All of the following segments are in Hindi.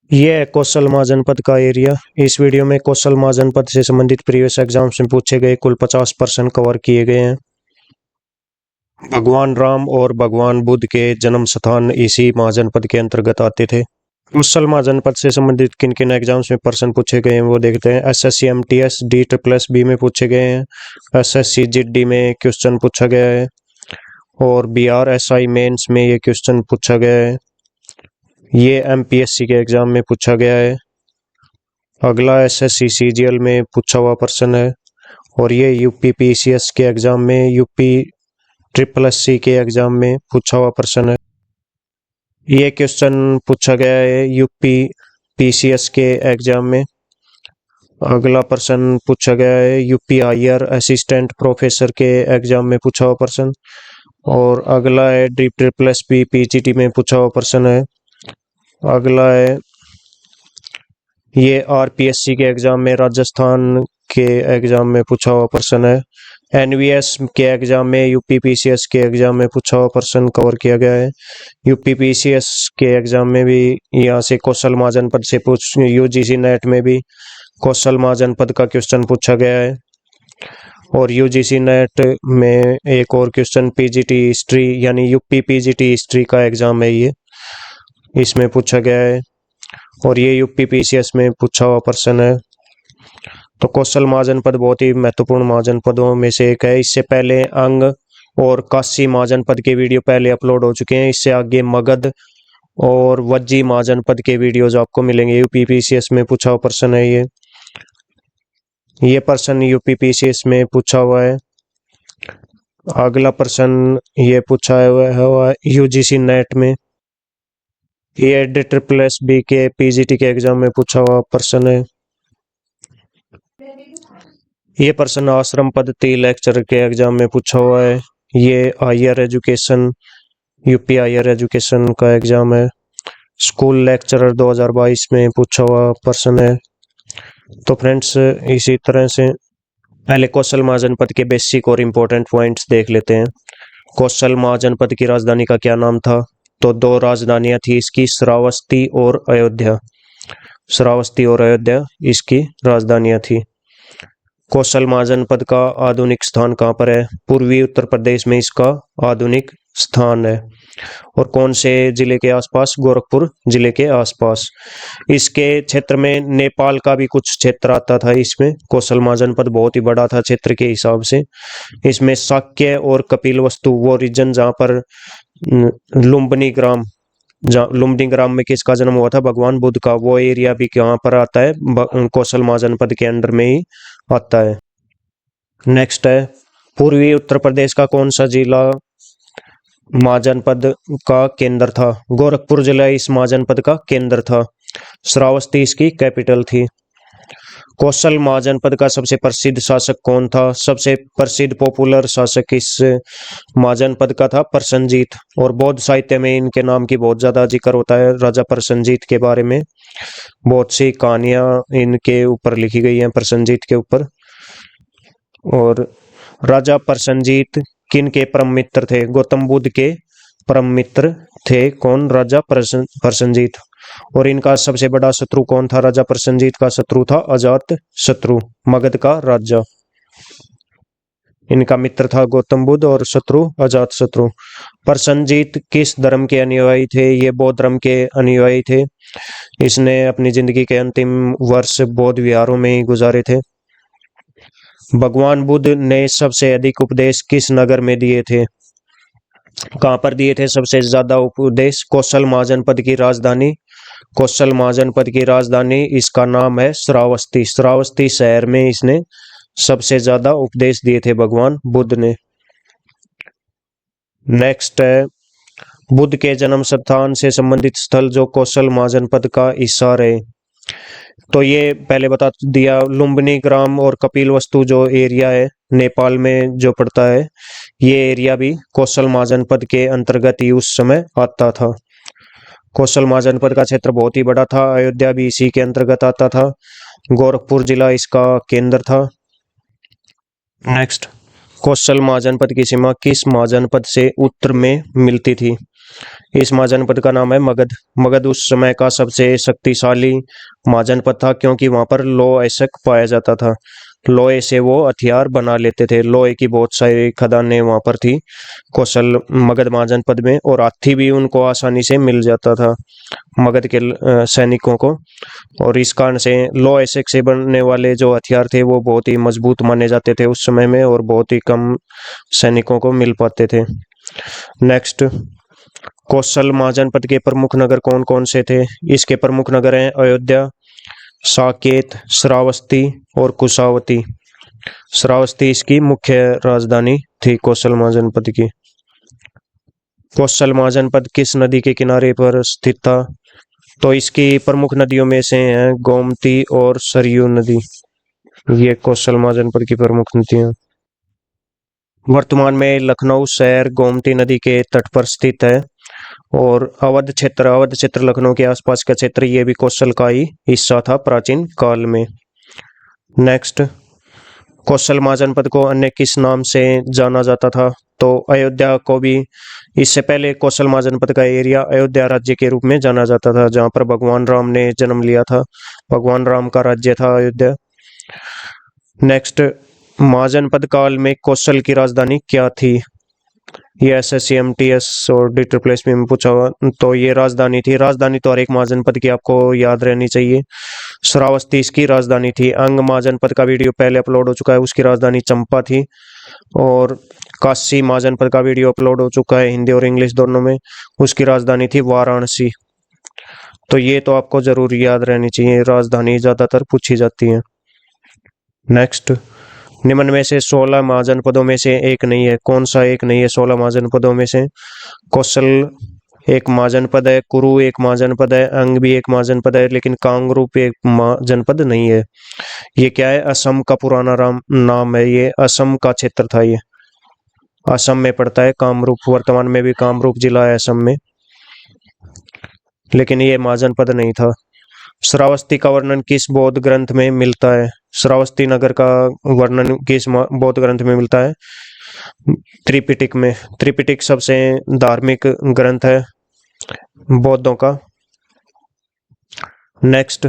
ये है कौशल महाजनपद का एरिया। इस वीडियो में कौशल महाजनपद से संबंधित प्रीवियस एग्जाम्स में पूछे गए कुल 50% कवर किए गए हैं। भगवान राम और भगवान बुद्ध के जन्म स्थान इसी महाजनपद के अंतर्गत आते थे। कौशल महाजनपद से संबंधित किन किन एग्जाम्स में प्रश्न पूछे गए हैं वो देखते हैं। SSC MTS D++ में पूछे गए हैं। SSC GD में क्वेश्चन पूछा गया है और BRSI मेंस में ये क्वेश्चन पूछा गया है। ये MPSC के एग्जाम में पूछा गया है। अगला SSC CGL में पूछा हुआ प्रश्न है और ये UP PCS के एग्जाम में UP++ के एग्जाम में पूछा हुआ प्रश्न है। ये क्वेश्चन पूछा गया है UP PCS के एग्जाम में। अगला प्रश्न पूछा गया है UP हायर असिस्टेंट प्रोफेसर के एग्जाम में पूछा हुआ प्रश्न और अगला है D++ PGT में पूछा हुआ प्रश्न है। अगला है ये RPSC के एग्जाम में राजस्थान के एग्जाम में पूछा हुआ प्रश्न है। NVS के एग्जाम में UP PCS के एग्जाम में पूछा हुआ प्रश्न कवर किया गया है। UP PCS के एग्जाम में भी यहाँ से कौशल महाजनपद से UGC नेट में भी कौशल महाजनपद का क्वेश्चन पूछा गया है और UGC नेट में एक और क्वेश्चन PGT हिस्ट्री यानी UP PGT हिस्ट्री का एग्जाम है, ये इसमें पूछा गया है और ये UP PCS में पूछा हुआ प्रश्न है। तो कौशल महाजनपद बहुत ही महत्वपूर्ण महाजनपदों में से एक है। इससे पहले अंग और काशी महाजनपद के वीडियो पहले अपलोड हो चुके हैं। इससे आगे मगध और वज्जी महाजनपद के वीडियोज आपको मिलेंगे। UP PCS में पूछा हुआ प्रश्न है ये प्रश्न UP PCS में पूछा हुआ है। अगला प्रश्न ये पूछा हुआ है UGC नेट में। ये D++ के PGT के एग्जाम में पूछा हुआ प्रश्न है। ये प्रश्न आश्रम पद्धति लेक्चर के एग्जाम में पूछा हुआ है। ये higher education UP higher education का एग्जाम है। स्कूल लेक्चरर 2022 में पूछा हुआ प्रश्न है। तो फ्रेंड्स, इसी तरह से पहले कौशल महाजनपद के बेसिक और इम्पोर्टेंट पॉइंट्स देख लेते हैं। कौशल महाजनपद की राजधानी का क्या नाम था? तो दो राजधानियां थी इसकी, श्रावस्ती और अयोध्या। श्रावस्ती और अयोध्या इसकी राजधानियां थी। कौशल महाजनपद का आधुनिक स्थान कहाँ पर है? पूर्वी उत्तर प्रदेश में इसका आधुनिक स्थान है। और कौन से जिले के आसपास? गोरखपुर जिले के आसपास। इसके क्षेत्र में नेपाल का भी कुछ क्षेत्र आता था। इसमें कौशल महाजनपद बहुत ही बड़ा था क्षेत्र के हिसाब से। इसमें शाक्य और कपिलवस्तु वो रीजन जहाँ पर लुम्बिनी ग्राम में किसका जन्म हुआ था? भगवान बुद्ध का। वो एरिया भी कहाँ पर आता है? कौशल महाजनपद के अंडर में ही आता है। नेक्स्ट है, पूर्वी उत्तर प्रदेश का कौन सा जिला महाजनपद का केंद्र था? गोरखपुर जिला इस महाजनपद का केंद्र था। श्रावस्ती इसकी कैपिटल थी। कौशल महाजनपद का सबसे प्रसिद्ध शासक कौन था? सबसे प्रसिद्ध पॉपुलर शासक इस महाजनपद का था प्रसन्नजीत। और बौद्ध साहित्य में इनके नाम की बहुत ज्यादा जिक्र होता है। राजा प्रसन्नजीत के बारे में बहुत सी कहानियां इनके ऊपर लिखी गई हैं, प्रसन्नजीत के ऊपर। और राजा प्रसन्नजीत किन के परम मित्र थे? गौतम बुद्ध के परम मित्र थे। कौन? राजा प्रसन्नजीत। और इनका सबसे बड़ा शत्रु कौन था? राजा प्रसन्नजीत का शत्रु था अजात शत्रु, मगध का राजा। इनका मित्र था गौतम बुद्ध और शत्रु अजात शत्रु। प्रसन्नजीत किस धर्म के अनुयायी थे? ये बौद्ध धर्म के अनुयायी थे। इसने अपनी जिंदगी के अंतिम वर्ष बौद्ध विहारों में ही गुजारे थे। भगवान बुद्ध ने सबसे अधिक उपदेश किस नगर में दिए थे? कहाँ पर दिए थे सबसे ज्यादा उपदेश? कौशल महाजनपद की राजधानी। कौशल महाजनपद की राजधानी इसका नाम है श्रावस्ती। श्रावस्ती शहर में इसने सबसे ज्यादा उपदेश दिए थे भगवान बुद्ध ने। नेक्स्ट है, बुद्ध के जन्म स्थान से संबंधित स्थल जो कौशल महाजनपद का हिस्सा रहे। तो ये पहले बता दिया, लुम्बिनी ग्राम और कपिलवस्तु जो एरिया है नेपाल में जो पड़ता है, ये एरिया भी कौशल महाजनपद के अंतर्गत ही उस समय आता था। कौशल महाजनपद का क्षेत्र बहुत ही बड़ा था। अयोध्या भी इसी के अंतर्गत आता था। गोरखपुर जिला इसका केंद्र था। नेक्स्ट, कौशल महाजनपद की सीमा किस महाजनपद से उत्तर में मिलती थी? इस महाजनपद का नाम है मगध। मगध उस समय का सबसे शक्तिशाली महाजनपद था, क्योंकि वहां पर लोह अयस्क पाया जाता था। लोहे से वो हथियार बना लेते थे। लोहे की बहुत सारी खदानें वहां पर थी कौशल मगध महाजनपद में, और हाथी भी उनको आसानी से मिल जाता था मगध के सैनिकों को। और इस कारण से लोहे से बनने वाले जो हथियार थे वो बहुत ही मजबूत माने जाते थे उस समय में, और बहुत ही कम सैनिकों को मिल पाते थे। नेक्स्ट, कौशल महाजनपद के प्रमुख नगर कौन कौन से थे? इसके प्रमुख नगर हैं अयोध्या, साकेत, श्रावस्ती और कुशावती। श्रावस्ती इसकी मुख्य राजधानी थी कौशल महाजनपद की। कौशल महाजनपद किस नदी के किनारे पर स्थित था? तो इसकी प्रमुख नदियों में से हैं गोमती और सरयू नदी। ये कौशल महाजनपद की प्रमुख नदियां। वर्तमान में लखनऊ शहर गोमती नदी के तट पर स्थित है, और अवध क्षेत्र लखनऊ के आसपास का क्षेत्र, ये भी कौशल का ही हिस्सा था प्राचीन काल में। नेक्स्ट, कौशल महाजनपद को अन्य किस नाम से जाना जाता था? तो अयोध्या को भी इससे पहले कौशल महाजनपद का एरिया अयोध्या राज्य के रूप में जाना जाता था, जहां पर भगवान राम ने जन्म लिया था। भगवान राम का राज्य था अयोध्या। नेक्स्ट, महाजनपद काल में कौशल की राजधानी क्या थी? ये SSC MTS और DRPLS में पूछा हुआ, तो ये राजधानी थी। राजधानी तो हर एक महाजनपद की आपको याद रहनी चाहिए। श्रावस्ती इसकी राजधानी थी। अंग महाजनपद का वीडियो पहले अपलोड हो चुका है, उसकी राजधानी चंपा थी। और काशी महाजनपद का वीडियो अपलोड हो चुका है हिंदी और इंग्लिश दोनों में, उसकी राजधानी थी वाराणसी। तो ये तो आपको जरूर याद रहनी चाहिए, राजधानी ज्यादातर पूछी जाती है। नेक्स्ट, निम्न में से 16 महाजनपदों में से एक नहीं है। कौन सा एक नहीं है 16 महाजनपदों में से? कौशल एक महाजनपद है, कुरु एक महाजनपद है, अंग भी एक महाजनपद है, लेकिन कामरूप एक महाजनपद नहीं है। ये क्या है? असम का पुराना नाम है। ये असम का क्षेत्र था। ये असम में पड़ता है कामरूप। वर्तमान में भी कामरूप जिला है असम में, लेकिन ये महाजनपद नहीं था। श्रावस्ती का वर्णन किस बौद्ध ग्रंथ में मिलता है? श्रावस्ती नगर का वर्णन किस बौद्ध ग्रंथ में मिलता है? त्रिपिटक में। त्रिपिटक सबसे धार्मिक ग्रंथ है बौद्धों का। नेक्स्ट,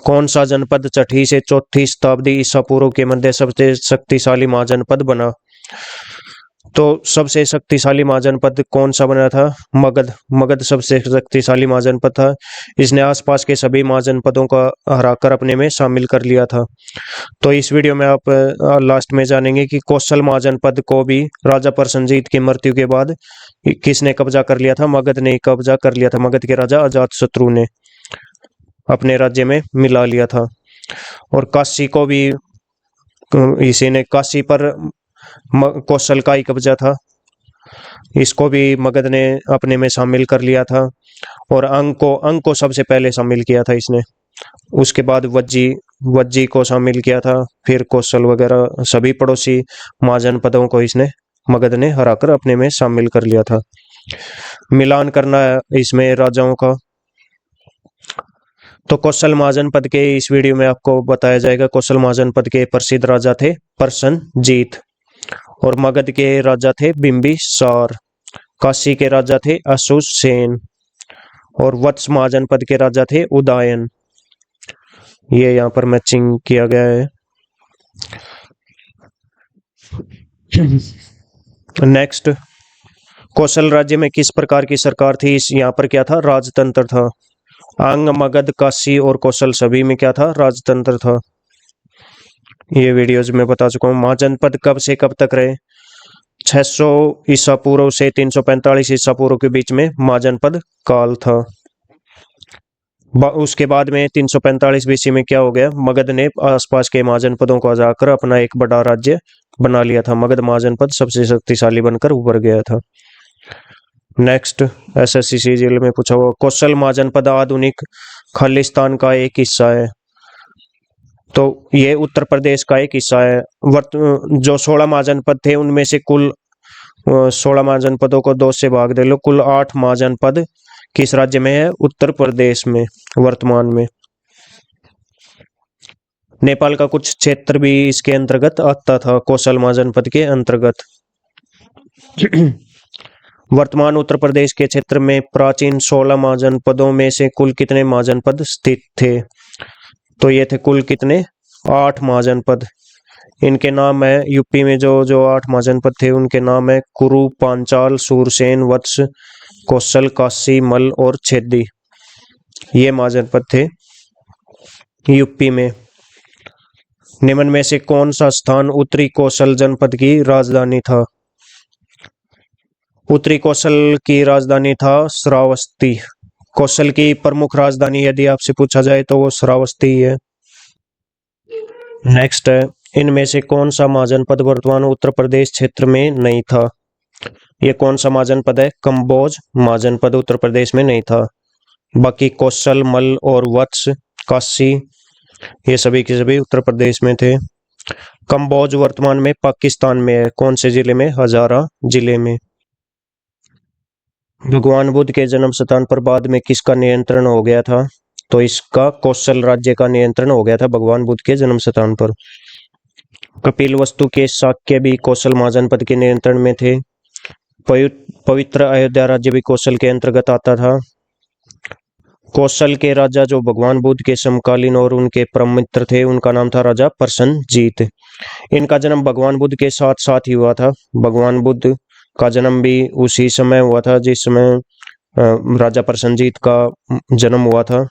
कौन सा जनपद 6वीं से 4वीं शताब्दी ईसा पूर्व के मध्य सबसे शक्तिशाली महाजनपद बना? तो सबसे शक्तिशाली महाजनपद कौन सा बना था? मगध। मगध सबसे शक्तिशाली महाजनपद था। इसने आसपास के सभी महाजनपदों का हराकर अपने में शामिल कर लिया था। तो इस वीडियो में आप लास्ट में जानेंगे कि कौशल महाजनपद को भी राजा प्रसेनजीत की मृत्यु के बाद किसने कब्जा कर लिया था? मगध ने कब्जा कर लिया था। मगध के राजा अजातशत्रु ने अपने राज्य में मिला लिया था। और काशी को भी इसी ने, काशी पर कौशल का ही कब्जा था, इसको भी मगध ने अपने में शामिल कर लिया था। और अंग को सबसे पहले शामिल किया था इसने, उसके बाद वज्जी को शामिल किया था, फिर कौशल वगैरह सभी पड़ोसी महाजनपदों को इसने मगध ने हराकर अपने में शामिल कर लिया था। मिलान करना है इसमें राजाओं का। तो कौशल महाजनपद के इस वीडियो में आपको बताया जाएगा। कौशल महाजनपद के प्रसिद्ध राजा थे प्रसेनजीत, और मगध के राजा थे बिंबिसार, काशी के राजा थे अशोकसेन, और वत्स महाजनपद के राजा थे उदयन। ये यहाँ पर मैचिंग किया गया है। नेक्स्ट, कौशल राज्य में किस प्रकार की सरकार थी? इस यहाँ पर क्या था? राजतंत्र था। अंग, मगध, काशी और कौशल सभी में क्या था? राजतंत्र था। ये वीडियोज में बता चुका हूँ। महाजनपद कब से कब तक रहे? 600 ईसा पूर्व से 345 ईसा पूर्व के बीच में महाजनपद काल था। उसके बाद में 345 BC में क्या हो गया? मगध ने आसपास के महाजनपदों को हराकर अपना एक बड़ा राज्य बना लिया था। मगध महाजनपद सबसे शक्तिशाली बनकर उभर गया था। नेक्स्ट, SSC CGL में पूछा हुआ, कौशल महाजनपद आधुनिक खालिस्तान का एक हिस्सा है। तो ये उत्तर प्रदेश का एक हिस्सा है। जो 16 महाजनपद थे उनमें से कुल 16 महाजनपदों को 2 से भाग दे लो, कुल 8 महाजनपद किस राज्य में है? उत्तर प्रदेश में वर्तमान में। नेपाल का कुछ क्षेत्र भी इसके अंतर्गत आता था, कौशल महाजनपद के अंतर्गत। वर्तमान उत्तर प्रदेश के क्षेत्र में प्राचीन 16 महाजनपदों में से कुल कितने महाजनपद स्थित थे? तो ये थे कुल कितने? 8 महाजनपद। इनके नाम है, यूपी में जो जो 8 महाजनपद थे उनके नाम है कुरु, पांचाल, सूरसेन, वत्स, कौशल, काशी, मल और छेदी। ये महाजनपद थे यूपी में। निम्न में से कौन सा स्थान उत्तरी कौशल जनपद की राजधानी था? उत्तरी कौशल की राजधानी था श्रावस्ती। कौशल की प्रमुख राजधानी यदि आपसे पूछा जाए तो वो श्रावस्ती है। नेक्स्ट है, इनमें से कौन सा महाजनपद वर्तमान उत्तर प्रदेश क्षेत्र में नहीं था? ये कौन सा महाजनपद है? कंबोज महाजनपद उत्तर प्रदेश में नहीं था। बाकी कौशल, मल और वत्स, काशी, ये सभी के सभी उत्तर प्रदेश में थे। कंबोज वर्तमान में पाकिस्तान में है। कौन से जिले में? हजारा जिले में। भगवान बुद्ध के जन्म स्थान पर बाद में किसका नियंत्रण हो गया था? तो इसका कौशल राज्य का नियंत्रण हो गया था भगवान बुद्ध के जन्म स्थान पर। कपिलवस्तु के शाक्य भी कौशल महाजनपद के नियंत्रण में थे। पवित्र अयोध्या राज्य भी कौशल के अंतर्गत आता था। कौशल के राजा जो भगवान बुद्ध के समकालीन और उनके परम मित्र थे उनका नाम था राजा प्रसन्नजीत। इनका जन्म भगवान बुद्ध के साथ साथ ही हुआ था। भगवान बुद्ध का जन्म भी उसी समय हुआ था जिस समय राजा प्रसन्नजीत का जन्म हुआ था।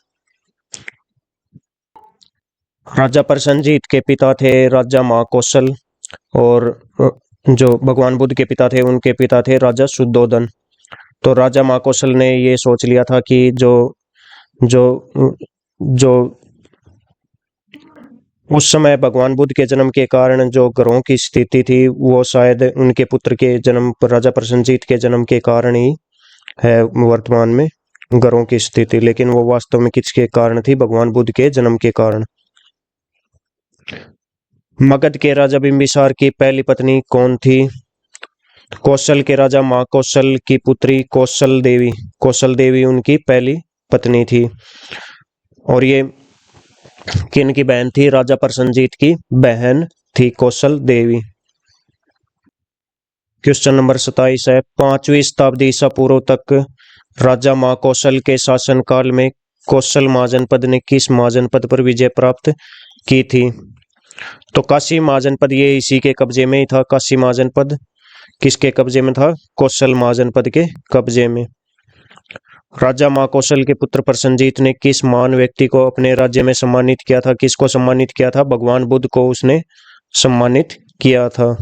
राजा प्रसन्नजीत के पिता थे राजा महाकौशल और जो भगवान बुद्ध के पिता थे उनके पिता थे राजा शुद्धोधन। तो राजा महाकौशल ने ये सोच लिया था कि जो जो जो उस समय भगवान बुद्ध के जन्म के कारण जो ग्रहों की स्थिति थी वो शायद उनके पुत्र के जन्म, राजा प्रसन्नजीत के जन्म के कारण ही है वर्तमान में ग्रहों की स्थिति, लेकिन वो वास्तव में किसके कारण थी? भगवान बुद्ध के जन्म के कारण। मगध के राजा बिंबिसार की पहली पत्नी कौन थी? कौशल के राजा महाकौशल की पुत्री कौशल देवी। कौशल देवी उनकी पहली पत्नी थी। और ये किन की बहन थी? राजा प्रसन्नजीत की बहन थी कौशल देवी। क्वेश्चन नंबर 27 है, 5वीं शताब्दी ईसा पूर्व तक राजा महाकौशल के शासनकाल में कौशल महाजनपद ने किस महाजनपद पर विजय प्राप्त की थी? तो काशी महाजनपद ये इसी के कब्जे में ही था। काशी महाजनपद किसके कब्जे में था? कौशल महाजनपद के कब्जे में। राजा महाकौशल के पुत्र प्रसन्नजीत ने किस महान व्यक्ति को अपने राज्य में सम्मानित किया था? किसको सम्मानित किया था? भगवान बुद्ध को उसने सम्मानित किया था।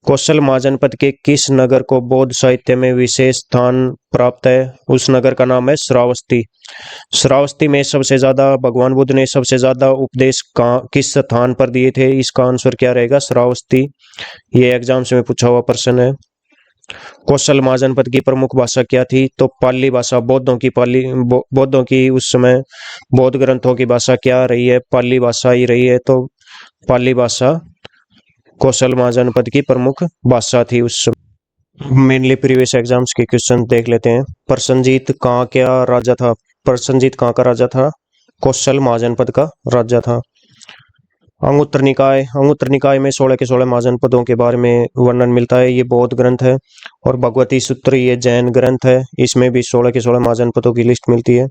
कौशल महाजनपद के किस नगर को बौद्ध साहित्य में विशेष स्थान प्राप्त है? उस नगर का नाम है श्रावस्ती। श्रावस्ती में सबसे ज्यादा भगवान बुद्ध ने सबसे ज्यादा उपदेश किस स्थान पर दिए थे? इसका आंसर क्या रहेगा? श्रावस्ती। ये एग्जाम में पूछा हुआ प्रश्न है। कौशल महाजनपद की प्रमुख भाषा क्या थी? तो पाली भाषा। बौद्धों की उस समय बौद्ध ग्रंथों की भाषा क्या रही है? पाली भाषा ही रही है। तो पाली भाषा कौशल महाजनपद की प्रमुख भाषा थी उस समय। मेनली प्रीवियस एग्जाम्स के क्वेश्चन देख लेते हैं। प्रसन्नजीत कहाँ का राजा था? प्रसन्नजीत कहाँ का राजा था? कौशल महाजनपद का राजा था। अंगुत्तर निकाय में 16 के 16 महाजनपदों के बारे में वर्णन मिलता है। ये बौद्ध ग्रंथ है। और भगवती सूत्र ये जैन ग्रंथ है। इसमें भी 16 के 16 महाजनपदों की लिस्ट मिलती है।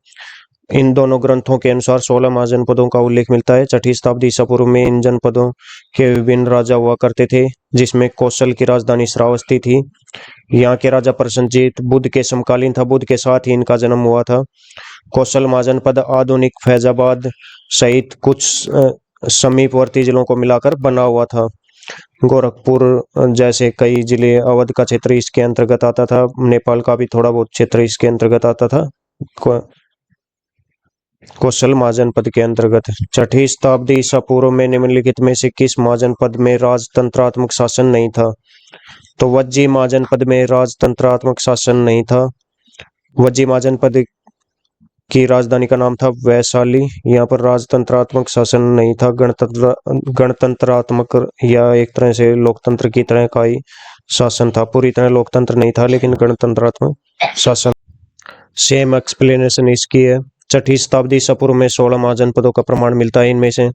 इन दोनों ग्रंथों के अनुसार 16 महाजनपदों का उल्लेख मिलता है। 6ठी शताब्दी ईसा पूर्व में इन जनपदों के विभिन्न राजा हुआ करते थे, जिसमें कौशल की राजधानी श्रावस्ती थी। यहाँ के राजा प्रसन्नजीत बुद्ध के समकालीन था। बुद्ध के साथ ही इनका जन्म हुआ था। कौशल महाजनपद आधुनिक फैजाबाद सहित कुछ समीपवर्ती जिलों को मिलाकर बना हुआ था। गोरखपुर जैसे कई जिले, अवध का क्षेत्र इसके अंतर्गत आता था। नेपाल का भी थोड़ा बहुत क्षेत्र इसके अंतर्गत आता था कौशल महाजनपद के अंतर्गत। 6ठी शताब्दी ईसा पूर्व में निम्नलिखित में से किस महाजनपद में राजतंत्रात्मक शासन नहीं था? तो वज्जी महाजनपद में राजतंत्रात्मक शासन नहीं था। वज्जी महाजनपद की राजधानी का नाम था वैशाली। यहाँ पर राजतंत्रात्मक शासन नहीं था। गणतंत्रात्मक या एक तरह से लोकतंत्र की तरह का ही शासन था। पूरी तरह लोकतंत्र नहीं था, लेकिन गणतंत्रात्मक शासन। सेम एक्सप्लेनेशन इसकी है। छठी शताब्दी ईसा पूर्व में 16 महाजनपदों का प्रमाण मिलता है। इनमें से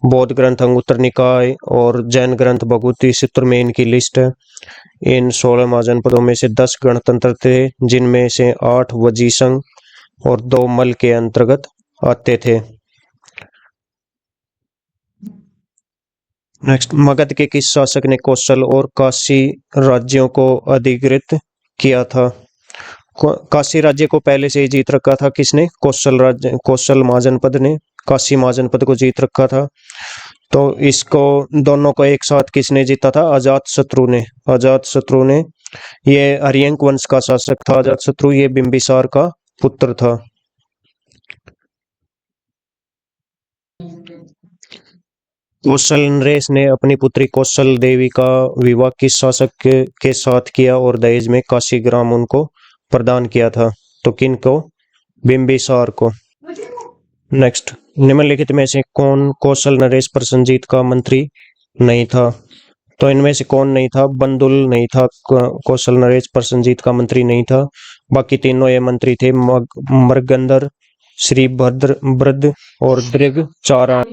बौद्ध ग्रंथ अंगुत्तर निकाय और जैन ग्रंथ भगवती सूत्र में इनकी लिस्ट है। इन 16 महाजनपदों में से 10 गणतंत्र थे, जिनमें से 8 वजी संघ और 2 मल के अंतर्गत आते थे। नेक्स्ट, मगध के किस शासक ने कौशल और काशी राज्यों को अधिकृत किया था? काशी राज्य को पहले से ही जीत रखा था किसने? कौशल महाजनपद ने काशी महाजनपद को जीत रखा था। तो इसको दोनों को एक साथ किसने जीता था? अजातशत्रु ने। अजातशत्रु ने, ये हर्यंक वंश का शासक था अजातशत्रु, ये बिंबिसार का पुत्र था। कौशल नरेश ने अपनी पुत्री कौशल देवी का विवाह किस शासक के साथ किया और दहेज में काशी ग्राम उनको प्रदान किया था? तो किन को? बिंबिसार को। नेक्स्ट, निम्नलिखित में से कौन कौशल नरेश प्रसन्नजीत का मंत्री नहीं था? तो इनमें से कौन नहीं था? बंदुल नहीं था, कौशल नरेश प्रसन्नजीत का मंत्री नहीं था। बाकी तीनों ये मंत्री थे, मृगंधर, श्रीभद्रभृद और दृगचारण।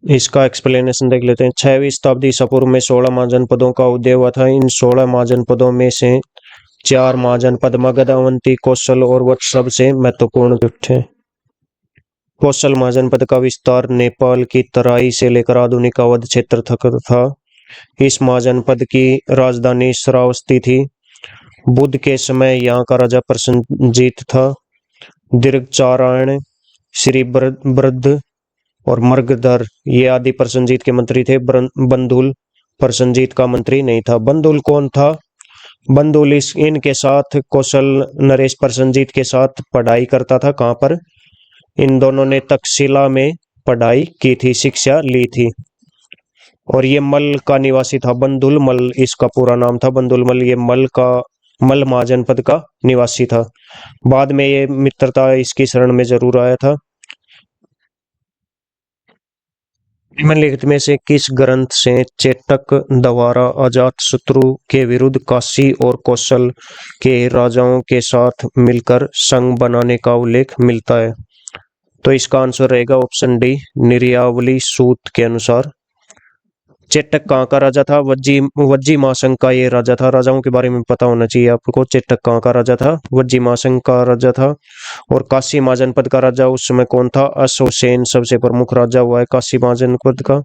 इसका एक्सप्लेनेशन देख लेते हैं। 6वीं शताब्दी ईसा पूर्व में 16 महाजनपदों का उदय हुआ था। इन 16 महाजनपदों में से 4 महाजनपद मगध, अवंती, कौशल और वत्स सबसे महत्वपूर्ण थे। कौशल महाजनपद का विस्तार नेपाल की तराई से लेकर आधुनिक अवध क्षेत्र तक था। इस महाजनपद की राजधानी श्रावस्ती थी। बुद्ध के समय यहाँ का राजा प्रसन्नजीत था। दृगचारण, श्रीभद्रभृद और मृगधर ये आदि प्रसन्नजीत के मंत्री थे। बंधुल प्रसन्नजीत का मंत्री नहीं था। बंधुल कौन था? बंधुल इनके साथ कौशल नरेश प्रसन्नजीत के साथ पढ़ाई करता था। कहाँ पर? इन दोनों ने तक्षशिला में पढ़ाई की थी, शिक्षा ली थी। और ये मल का निवासी था। बंधुल मल इसका पूरा नाम था, बंधुल मल। ये मल महाजनपद का निवासी था। बाद में ये मित्रता इसकी शरण में जरूर आया था। निम्नलिखित में से किस ग्रंथ से चेटक द्वारा अजातशत्रु के विरुद्ध काशी और कौशल के राजाओं के साथ मिलकर संघ बनाने का उल्लेख मिलता है? तो इसका आंसर रहेगा ऑप्शन डी, निर्यावली सूत के अनुसार। चेटक कहाँ का राजा था? वज्जी महासंघ का ये राजा था। राजाओं के बारे में पता होना चाहिए आपको। चेटक कहाँ का राजा था? वज्जी महासंघ का राजा था। और काशी महाजनपद का राजा उस समय कौन था? अशोसेन सबसे प्रमुख राजा हुआ है काशी महाजनपद का।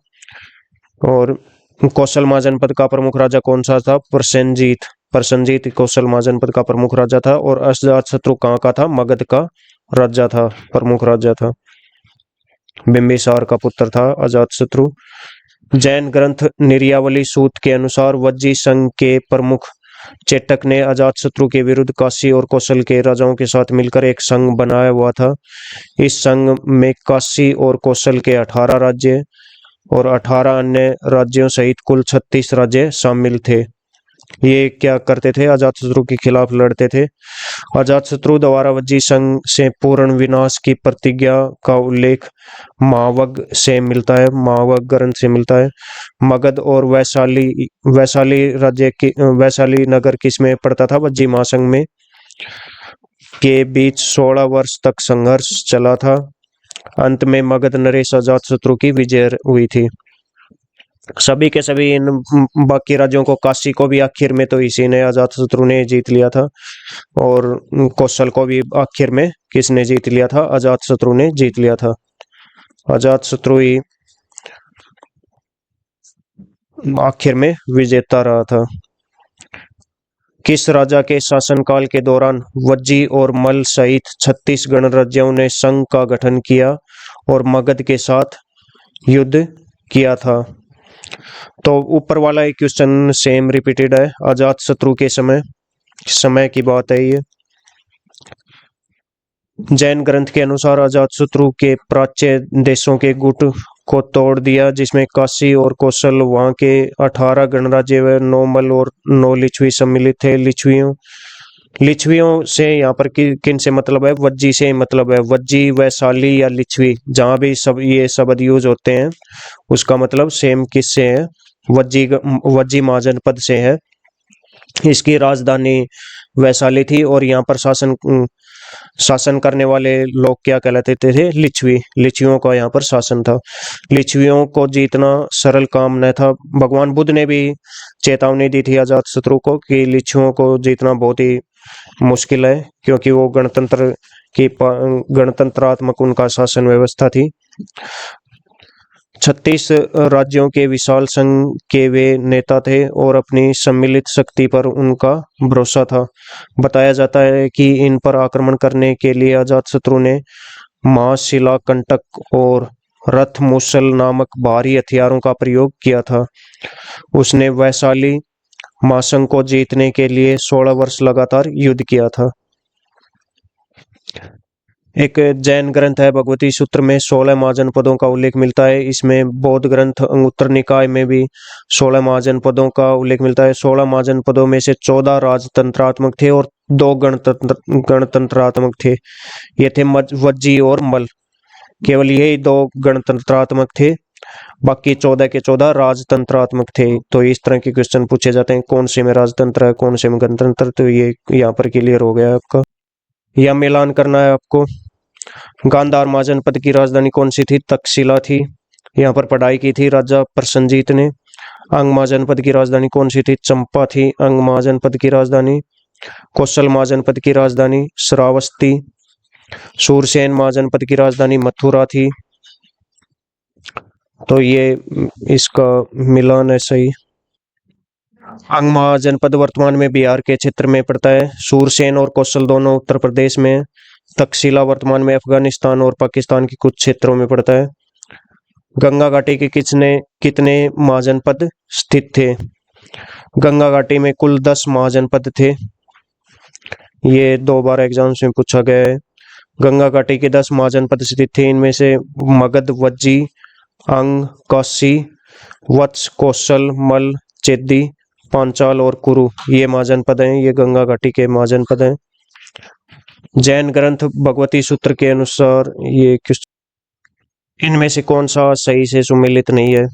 और कौशल महाजनपद का प्रमुख राजा कौन सा था? प्रसन्नजीत कौशल महाजनपद का प्रमुख राजा था। और अजातशत्रु कहाँ का था? मगध का राजा था, प्रमुख राजा था। बिंबिसार का पुत्र था अजातशत्रु। जैन ग्रंथ निर्यावली सूत के अनुसार वज्जी संघ के प्रमुख चेटक ने अजातशत्रु के विरुद्ध काशी और कौशल के राजाओं के साथ मिलकर एक संघ बनाया हुआ था। इस संघ में काशी और कौशल के 18 राज्य और 18 अन्य राज्यों सहित कुल 36 राज्य शामिल थे। ये क्या करते थे? अजातशत्रु के खिलाफ लड़ते थे। अजातशत्रु द्वारा वज्जी संघ से पूर्ण विनाश की प्रतिज्ञा का उल्लेख मावग से मिलता है, मावग ग्रंथ से मिलता है। मगध और वैशाली नगर किसमें पड़ता था? वज्जी महासंघ में। के बीच 16 वर्ष तक संघर्ष चला था। अंत में मगध नरेश अजातशत्रु की विजय हुई थी। सभी के सभी इन बाकी राज्यों को, काशी को भी आखिर में तो इसी ने, अजातशत्रु ने जीत लिया था। और कौशल को भी आखिर में किसने जीत लिया था? अजातशत्रु ने जीत लिया था। अजातशत्रु ही आखिर में विजेता रहा था। किस राजा के शासनकाल के दौरान वज्जी और मल सहित 36 गणराज्यों ने संघ का गठन किया और मगध के साथ युद्ध किया था? तो ऊपर वाला एक क्वेश्चन सेम रिपीटेड है। अजातशत्रु के समय की बात है ये। जैन ग्रंथ के अनुसार अजातशत्रु के प्राच्य देशों के गुट को तोड़ दिया, जिसमें काशी और कौशल, वहां के 18 गणराज्य व 9 मल और 9 लिच्छवी सम्मिलित थे। लिच्छवियों से यहाँ पर किन से मतलब है? वज्जी से मतलब है। वज्जी, वैशाली या लिच्छवी, जहां भी सब ये शब्द यूज होते हैं उसका मतलब सेम किससे है? वज्जी महाजनपद से है। इसकी राजधानी वैशाली थी और यहाँ पर शासन शासन करने वाले लोग क्या कहलाते थे? लिच्छवी। लिच्छवियों का यहाँ पर शासन था। लिच्छवियों को जीतना सरल काम न था। भगवान बुद्ध ने भी चेतावनी दी थी अजातशत्रु को कि लिच्छवियों को जीतना बहुत ही मुश्किल है, क्योंकि वो गणतंत्रात्मक उनका शासन व्यवस्था थी। 36 राज्यों के विशाल संघ के वे नेता थे और अपनी सम्मिलित शक्ति पर उनका भरोसा था। बताया जाता है कि इन पर आक्रमण करने के लिए अजातशत्रु ने महाशिला कंटक और रथ मुसल नामक भारी हथियारों का प्रयोग किया था। उसने वैशाली महासंघ को जीतने के लिए 16 वर्ष लगातार युद्ध किया था। एक जैन ग्रंथ है भगवती सूत्र में 16 महाजनपदों का उल्लेख मिलता है। इसमें बौद्ध ग्रंथ अंगुत्तर निकाय में भी 16 महाजनपदों का उल्लेख मिलता है। 16 महाजनपदों में से 14 राजतंत्रात्मक थे और 2 गणतंत्रात्मक थे। ये थे वज्जी और मल। केवल यही 2 गणतंत्रात्मक थे, बाकी 14 के 14 राजतंत्रात्मक थे। तो इस तरह के क्वेश्चन पूछे जाते हैं, कौन से में राजतंत्र है, कौन से में गणतंत्र। तो ये यहाँ पर क्लियर हो गया आपका। यह मिलान करना है आपको। गांधार महाजनपद की राजधानी कौन सी थी? तक्षशिला थी। यहाँ पर पढ़ाई की थी राजा प्रसन्नजीत ने। अंग महाजनपद की राजधानी कौन सी थी? चंपा थी अंग महाजनपद की राजधानी। कौशल महाजनपद की राजधानी श्रावस्ती। सूरसेन महाजनपद की राजधानी मथुरा थी। तो ये इसका मिलान है सही। अंग महाजनपद वर्तमान में बिहार के क्षेत्र में पड़ता है। सूरसेन और कौशल दोनों उत्तर प्रदेश में। तक्षशिला वर्तमान में अफगानिस्तान और पाकिस्तान के कुछ क्षेत्रों में पड़ता है। गंगा घाटी के कितने महाजनपद स्थित थे? गंगा घाटी में कुल 10 महाजनपद थे। ये 2 बार एग्जाम्स में पूछा गया है। गंगा घाटी के 10 महाजनपद स्थित थे। इनमें से मगध, वज्जी, अंग, काशी, वत्स, कौशल, मल, चेदी, पांचाल और कुरु ये महाजनपद हैं। ये गंगा घाटी के महाजनपद हैं। जैन ग्रंथ भगवती सूत्र के अनुसार ये इनमें से कौन सा सही से सुमेलित नहीं है?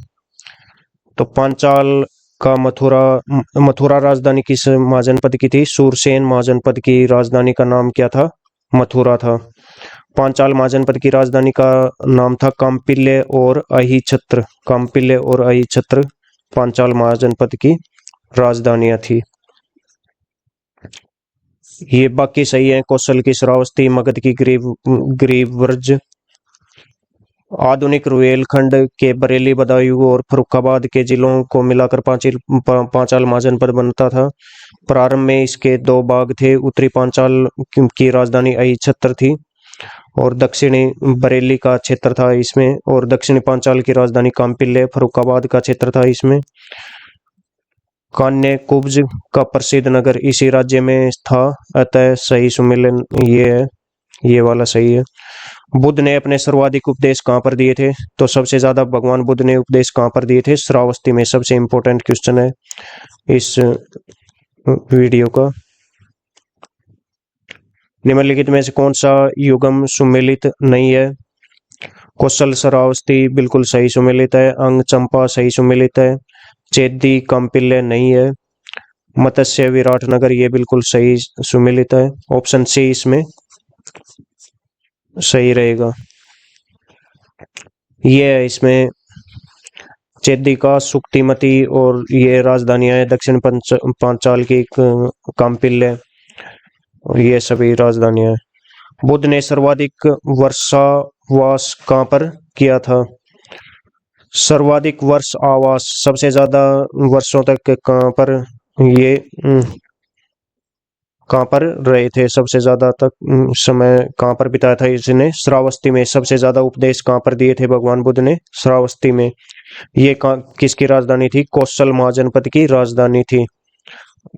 तो पांचाल का मथुरा राजधानी किस महाजनपद की थी? सूरसेन महाजनपद की राजधानी का नाम क्या था? मथुरा था। पांचाल महाजनपद की राजधानी का नाम था काम्पिल्य और अहिछत्र। काम्पिल्य और अहिछत्र पांचाल महाजनपद की राजधानियां थी। ये बाकी सही है। कौशल की श्रावस्ती, मगध की ग्रीवव्रज। आधुनिक रुहेलखंड के बरेली, बदायूं और फर्रुखाबाद के जिलों को मिलाकर पांचाल महाजनपद बनता था। प्रारंभ में इसके 2 भाग थे। उत्तरी पांचाल की राजधानी अहिछत्र थी और दक्षिणी बरेली का क्षेत्र था इसमें। और दक्षिणी पांचाल की राजधानी काम्पिल्य, फर्रुखाबाद का क्षेत्र था इसमें। कान्य कुब्ज का प्रसिद्ध नगर इसी राज्य में था। अतः सही सुमेलन ये है, ये वाला सही है। बुद्ध ने अपने सर्वाधिक उपदेश कहाँ पर दिए थे? तो सबसे ज्यादा भगवान बुद्ध ने उपदेश कहाँ पर दिए थे? श्रावस्ती में। सबसे इंपॉर्टेंट क्वेश्चन है इस वीडियो का। निम्नलिखित में से कौन सा युगम सुमेलित नहीं है? कौशल श्रावस्ती बिल्कुल सही सुमेलित है। अंग चंपा सही सुमेलित है। चेदी काम्पिल्य नहीं है। मत्स्य विराटनगर ये बिल्कुल सही सुमेलित है। ऑप्शन सी इसमें सही रहेगा। ये है इसमें चेदी का सुक्तिमती और ये राजधानियां है दक्षिण पांचाल की काम्पिल्य और ये सभी राजधानियां हैं। बुद्ध ने सर्वाधिक वर्षावास कहाँ पर किया था? सर्वाधिक वर्ष आवास सबसे ज्यादा वर्षों तक कहाँ पर ये कहाँ पर रहे थे? सबसे ज्यादा तक समय कहाँ पर बिताया था इसने? श्रावस्ती में। सबसे ज्यादा उपदेश कहाँ पर दिए थे भगवान बुद्ध ने? श्रावस्ती में। ये किसकी राजधानी थी? कौशल महाजनपद की राजधानी थी।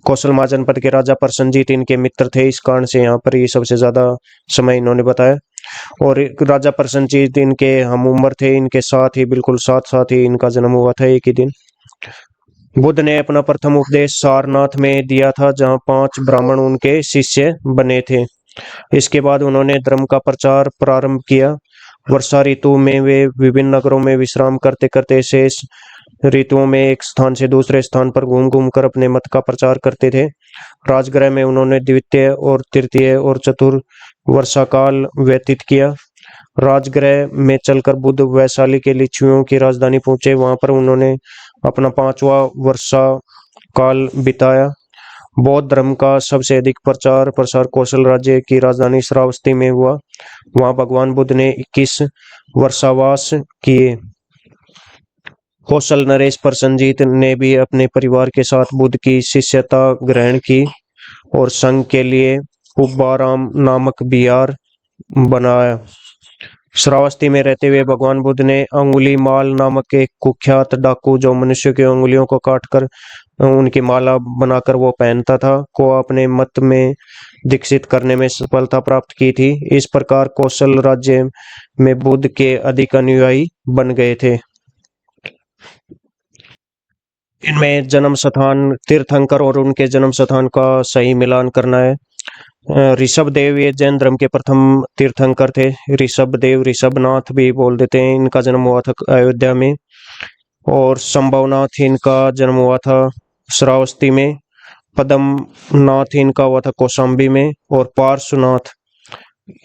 कौशल महाजनपद के राजा प्रसन्नजीत इनके मित्र थे, इस कारण से यहाँ पर ये सबसे ज्यादा समय इन्होंने बताया। और राजा प्रसन्नजीत इनके हम उम्र थे, इनके साथ ही बिल्कुल साथ ही इनका जन्म हुआ था एक ही दिन। बुद्ध ने अपना प्रथम उपदेश सारनाथ में दिया था, जहाँ 5 ब्राह्मण उनके शिष्य बने थे। इसके बाद उन्होंने धर्म का प्रचार प्रारंभ किया। वर्षा ऋतु में वे विभिन्न नगरों में विश्राम करते करते शेष ऋतुओं में एक स्थान से दूसरे स्थान पर घूम घूम कर अपने मत का प्रचार करते थे। राजगृह में उन्होंने द्वितीय और तृतीय और चतुर्थ वर्षा काल व्यतीत किया। राजगृह में चलकर बुद्ध वैशाली के लिच्छवियों की राजधानी पहुंचे। वहां पर उन्होंने अपना 5वां वर्षा काल बिताया। बौद्ध धर्म का सबसे अधिक प्रचार प्रसार कौशल राज्य की राजधानी श्रावस्ती में हुआ। वहां भगवान बुद्ध ने 21 वर्षावास किए। कौशल नरेश प्रसन्नजीत ने भी अपने परिवार के साथ बुद्ध की शिष्यता ग्रहण की और संघ के लिए पुब्बाराम नामक विहार बनाया। श्रावस्ती में रहते हुए भगवान बुद्ध ने अंगुली माल नामक एक कुख्यात डाकू, जो मनुष्य की उंगलियों को काटकर उनकी माला बनाकर वो पहनता था, को अपने मत में दीक्षित करने में सफलता प्राप्त की थी। इस प्रकार कौशल राज्य में बुद्ध के अधिक अनुयायी बन गए थे। इनमें जन्म स्थान, तीर्थंकर और उनके जन्म स्थान का सही मिलान करना है। ऋषभ देव ये जैन धर्म के प्रथम तीर्थंकर थे। ऋषभ देव, ऋषभनाथ भी बोल देते हैं। इनका जन्म हुआ था अयोध्या में। और संभवनाथ इनका जन्म हुआ था श्रावस्ती में। पद्मनाथ इनका हुआ था कौशाम्बी में। और पार्श्वनाथ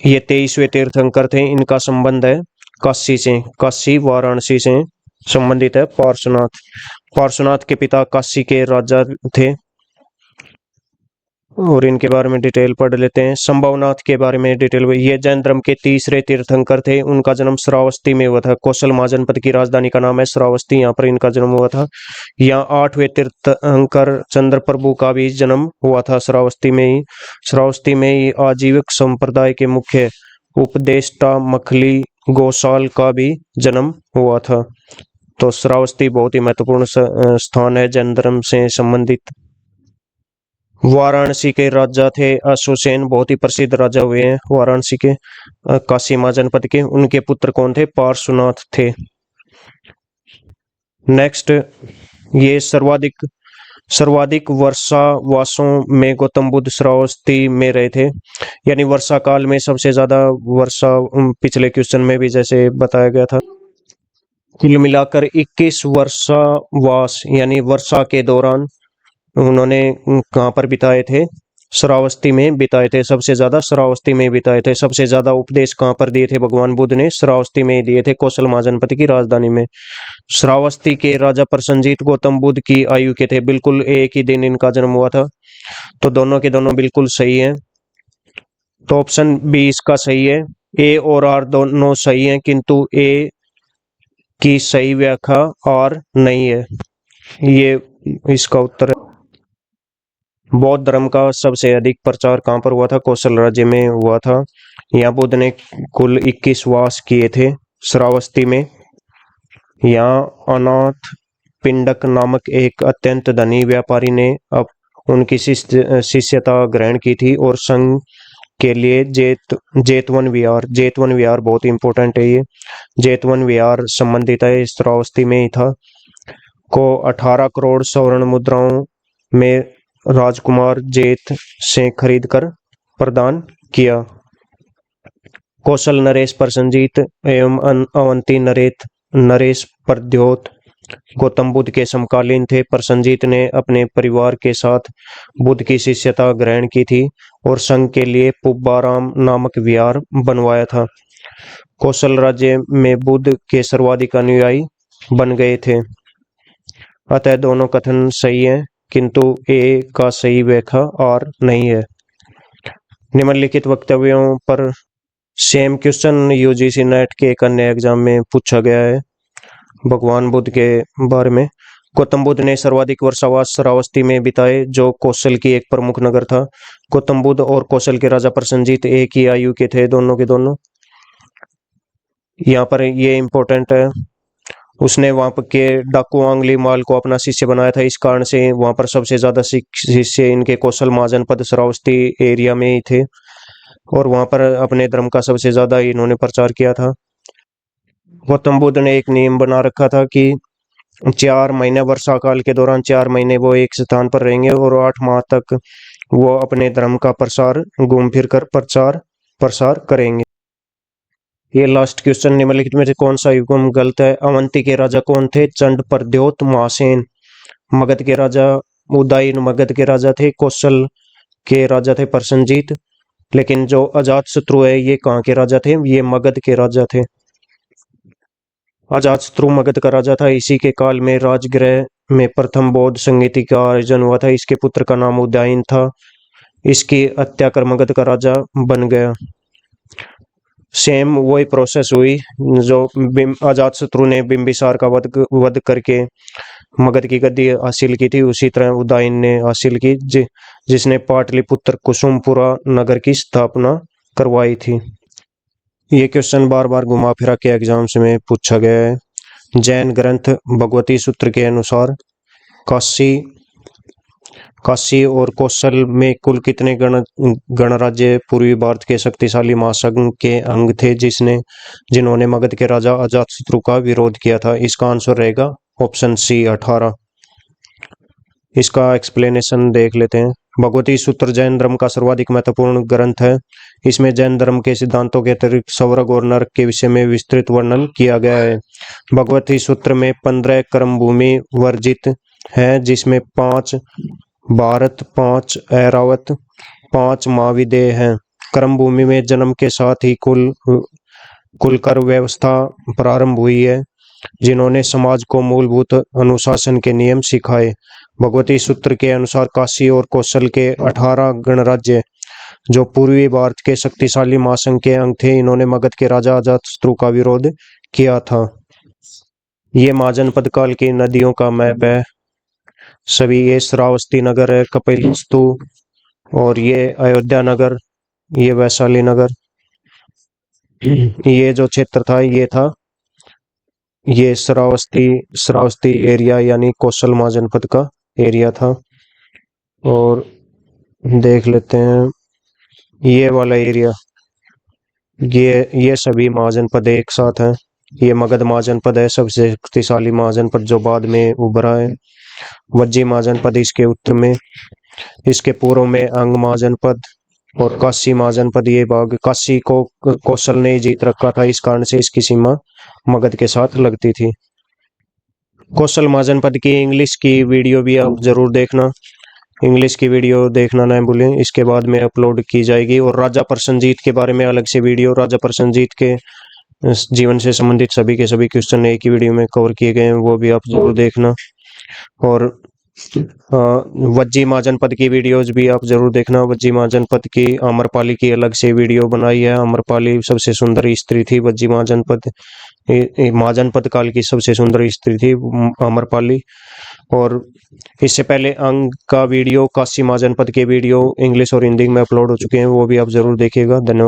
ये 23वें तीर्थंकर थे। इनका संबंध है काशी से, काशी वाराणसी से संबंधित है पार्श्वनाथ। पार्श्वनाथ के पिता काशी के राजा थे और इनके बारे में डिटेल पढ़ लेते हैं। संभवनाथ के बारे में डिटेल, ये जैन धर्म के तीसरे तीर्थंकर थे। उनका जन्म श्रावस्ती में हुआ था। कौशल महाजनपद की राजधानी का नाम है श्रावस्ती, यहाँ पर इनका जन्म हुआ था। यहाँ 8वें तीर्थंकर चंद्र प्रभु का भी जन्म हुआ था श्रावस्ती में ही। श्रावस्ती में ही आजीविक संप्रदाय के मुख्य उपदेष्टा मखली गोसाल का भी जन्म हुआ था। तो श्रावस्ती बहुत ही महत्वपूर्ण स्थान है जैन धर्म से संबंधित। वाराणसी के राजा थे अशोसेन, बहुत ही प्रसिद्ध राजा हुए हैं वाराणसी के, काशी महाजनपद के। उनके पुत्र कौन थे? पार्श्वनाथ थे। नेक्स्ट, ये सर्वाधिक वर्षा वासों में गौतम बुद्ध श्रावस्ती में रहे थे। यानी वर्षा काल में सबसे ज्यादा वर्षा, पिछले क्वेश्चन में भी जैसे बताया गया था। कुल मिलाकर 21 वर्षा वास यानी वर्षा के दौरान उन्होंने कहाँ पर बिताए थे? श्रावस्ती में बिताए थे। सबसे ज्यादा श्रावस्ती में बिताए थे। सबसे ज्यादा उपदेश कहाँ पर दिए थे भगवान बुद्ध ने? श्रावस्ती में दिए थे, कौशल महाजनपद की राजधानी में। श्रावस्ती के राजा प्रसन्नजीत गौतम बुद्ध की आयु के थे। बिल्कुल एक ही दिन इनका जन्म हुआ था। तो दोनों के दोनों बिल्कुल सही है। तो ऑप्शन बी इसका सही है। ए और आर दोनों सही है, किंतु ए की सही व्याख्या आर नहीं है। ये इसका उत्तर है। बौद्ध धर्म का सबसे अधिक प्रचार कहाँ पर हुआ था? कौशल राज्य में हुआ था। यहाँ बुद्ध ने कुल 21 वास किए थे श्रावस्ती में। यहाँ अनाथ पिंडक नामक एक अत्यंत धनी व्यापारी ने अब उनकी शिष्यता ग्रहण की थी और संघ के लिए जेतवन विहार बहुत इंपॉर्टेंट है। ये जेतवन विहार संबंधित है, श्रावस्ती में ही था। को 18 करोड़ स्वर्ण मुद्राओं में राजकुमार जेत से खरीदकर प्रदान किया। कौशल नरेश प्रसन्नजीत एवं अवंती नरेश प्रद्योत गौतम बुद्ध के समकालीन थे। प्रसन्नजीत ने अपने परिवार के साथ बुद्ध की शिष्यता ग्रहण की थी और संघ के लिए पुब्बाराम नामक विहार बनवाया था। कौशल राज्य में बुद्ध के सर्वाधिक अनुयायी बन गए थे। अतः दोनों कथन सही हैं, किंतु ए का सही व्याख्या आर नहीं है। निम्नलिखित वक्तव्यों पर सेम क्वेश्चन यूजीसी नेट के एक अन्य एग्जाम में पूछा गया है भगवान बुद्ध के बारे में। गौतम बुद्ध ने सर्वाधिक वर्षावास श्रावस्ती में बिताए, जो कौशल की एक प्रमुख नगर था। गौतम बुद्ध और कौशल के राजा प्रसन्नजीत एक ही आयु के थे, दोनों के दोनों। यहाँ पर ये इंपॉर्टेंट है, उसने वहां पर के डाकू आंगली माल को अपना शिष्य बनाया था। इस कारण से वहां पर सबसे ज्यादा शिष्य इनके कौशल महाजनपद श्रावस्ती एरिया में ही थे और वहां पर अपने धर्म का सबसे ज्यादा इन्होंने प्रचार किया था। गौतम बुद्ध ने एक नियम बना रखा था कि 4 महीने वर्षा काल के दौरान 4 महीने वो एक स्थान पर रहेंगे और 8 माह तक वो अपने धर्म का प्रसार घूम फिर कर प्रचार प्रसार करेंगे। ये लास्ट क्वेश्चन, निम्नलिखित में से कौन सा युग्म गलत है? अवंती के राजा कौन थे? चंड, प्रद्योत, महासेन। मगध के राजा उदयन मगध के राजा थे। कौशल के राजा थे प्रसेनजीत। लेकिन जो अजात शत्रु है ये कहाँ के राजा थे? ये मगध के राजा थे। अजात शत्रु मगध का राजा था। इसी के काल में राजगृह में प्रथम बौद्ध संगीति का आयोजन हुआ था। इसके पुत्र का नाम उदयन था। इसकी हत्या कर मगध का राजा बन गया। सेम वही प्रोसेस हुई जो अजात शत्रु ने बिंबिसार का वध करके मगध की गद्दी हासिल की थी, उसी तरह उदयन ने हासिल की, जिसने पाटलिपुत्र कुसुमपुरा नगर की स्थापना करवाई थी। ये क्वेश्चन बार बार घुमा फिरा के एग्जाम्स में पूछा गया है। जैन ग्रंथ भगवती सूत्र के अनुसार काशी और कौशल में कुल कितने गणराज्य पूर्वी भारत के शक्तिशाली महासंघ के अंग थे जिन्होंने मगध के राजा अजातशत्रु का विरोध किया था? इसका आंसर रहेगा ऑप्शन सी 18। इसका एक्सप्लेनेशन देख लेते हैं। भगवती सूत्र जैन धर्म का सर्वाधिक महत्वपूर्ण ग्रंथ है। इसमें जैन धर्म के सिद्धांतों के अतिरिक्त स्वर्ग और नरक के विषय में विस्तृत वर्णन किया गया है। भगवती सूत्र में 15 कर्म भूमि वर्जित है, जिसमें 5 भारत, 5 ऐरावत, 5 महाविदेह हैं। कर्म भूमि में जन्म के साथ ही कुल कर व्यवस्था प्रारंभ हुई है, जिन्होंने समाज को मूलभूत अनुशासन के नियम सिखाए। भगवती सूत्र के अनुसार काशी और कौशल के 18 गणराज्य जो पूर्वी भारत के शक्तिशाली महासंघ के अंग थे, इन्होंने मगध के राजा अजातशत्रु का विरोध किया था। ये महाजनपद काल की नदियों का मैप है सभी। ये श्रावस्ती नगर है, कपिलवस्तु, और ये अयोध्या नगर, ये वैशाली नगर। ये जो क्षेत्र था ये श्रावस्ती एरिया यानी कौशल महाजनपद का एरिया था। और देख लेते हैं ये वाला एरिया, ये सभी महाजनपद एक साथ हैं। ये मगध महाजनपद है, सबसे शक्तिशाली महाजनपद जो बाद में उभरा है। वज्जी महाजनपद इसके उत्तर में, इसके पूर्व में अंग महाजनपद और काशी महाजनपद। ये भाग काशी को कौशल ने जीत रखा था, इस कारण से इसकी सीमा मगध के साथ लगती थी। कौशल महाजनपद की इंग्लिश की वीडियो भी आप जरूर देखना, इंग्लिश की वीडियो देखना ना भूलें, इसके बाद में अपलोड की जाएगी। और राजा प्रसेनजीत के बारे में अलग से वीडियो, राजा प्रसेनजीत के जीवन से संबंधित सभी के सभी क्वेश्चन एक ही वीडियो में कवर किए गए हैं, वो भी आप जरूर देखना। और वज्जी महाजनपद की वीडियोज भी आप जरूर देखना। वज्जी महाजनपद की आम्रपाली की अलग से वीडियो बनाई है। आम्रपाली सबसे सुंदर स्त्री थी। वज्जी महाजनपद काल की सबसे सुंदर स्त्री थी आम्रपाली। और इससे पहले अंग का वीडियो, काशी महाजनपद के वीडियो इंग्लिश और हिंदी में अपलोड हो चुके हैं, वो भी आप जरूर देखिएगा। धन्यवाद।